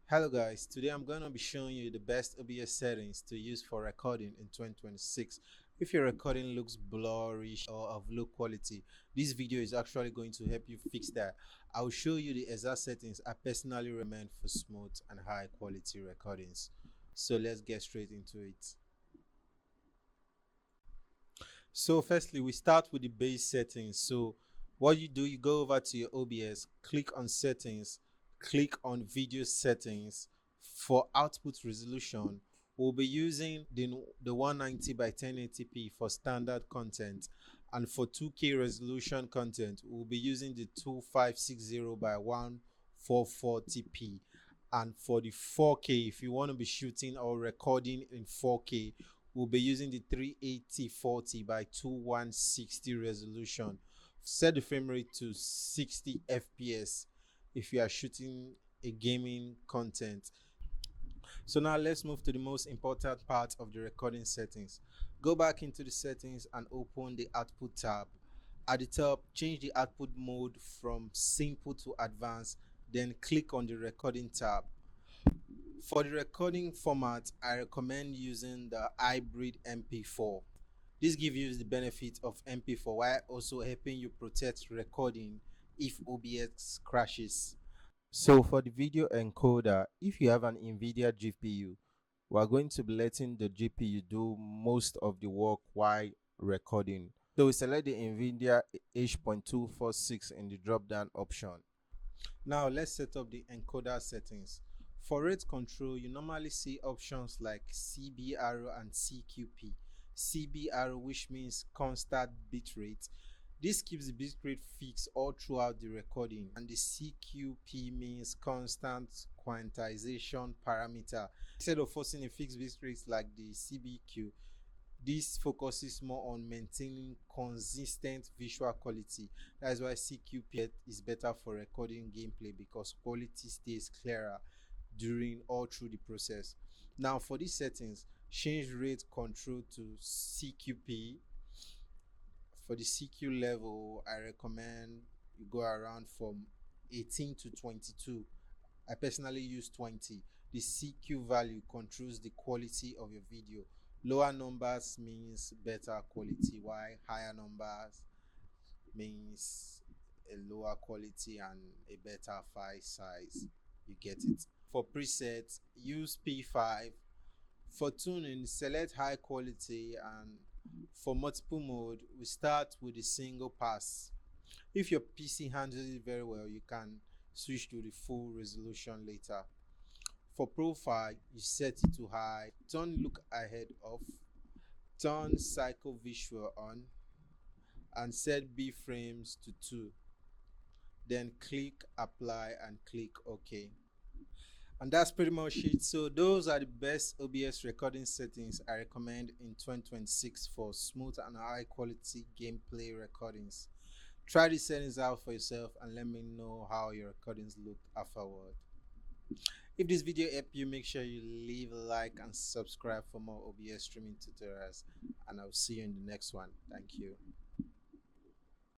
Hello guys, today I'm going to be showing you the best OBS settings to use for recording in 2026. If your recording looks blurry or of low quality, this video is actually going to help you fix that. I'll show you the exact settings I personally recommend for smooth and high quality recordings. So let's get straight into it. So firstly, we start with the base settings. So what you do, you go over to your OBS, click on settings, click on video settings. For output resolution, we'll be using the 190 by 1080p for standard content, and for 2K resolution content we'll be using the 2560 by 1440p, and for the 4K, if you want to be shooting or recording in 4K, we'll be using the 380/40 by 2160 resolution. Set the frame rate to 60 fps if you are shooting a gaming content. So now let's move to the most important part of the recording settings. Go back into the settings and open the output tab. At the top, change the output mode from simple to advanced, then click on the recording tab. For the recording format, I recommend using the hybrid MP4. This gives you the benefit of MP4 while also helping you protect recording if OBS crashes. So for the video encoder, if you have an NVIDIA GPU, we are going to be letting the GPU do most of the work while recording. So we select the NVIDIA H.246 in the drop down option. Now let's set up the encoder settings. For rate control, you normally see options like CBR and CQP. CBR, which means constant bitrate. This keeps the bitrate fixed all throughout the recording, and the CQP means constant quantization parameter. Instead of forcing a fixed bitrate like the CBQ, this focuses more on maintaining consistent visual quality. That is why CQP is better for recording gameplay, because quality stays clearer during all through the process. Now for these settings, change rate control to CQP. For the CQ level, I recommend you go around from 18 to 22. I personally use 20. The CQ value controls the quality of your video. Lower numbers means better quality, while higher numbers means a lower quality and a better file size. You get it. For presets, use P5. For tuning, select high quality, and for multiple mode, we start with a single pass. If your PC handles it very well, you can switch to the full resolution later. For profile, you set it to high, turn look ahead off, turn cycle visual on, and set B frames to 2. Then click apply and click OK. And that's pretty much it. So those are the best OBS recording settings I recommend in 2026 for smooth and high quality gameplay recordings. Try these settings out for yourself and let me know how your recordings look afterward. If this video helped you, make sure you leave a like and subscribe for more OBS streaming tutorials, and I'll see you in the next one. Thank you.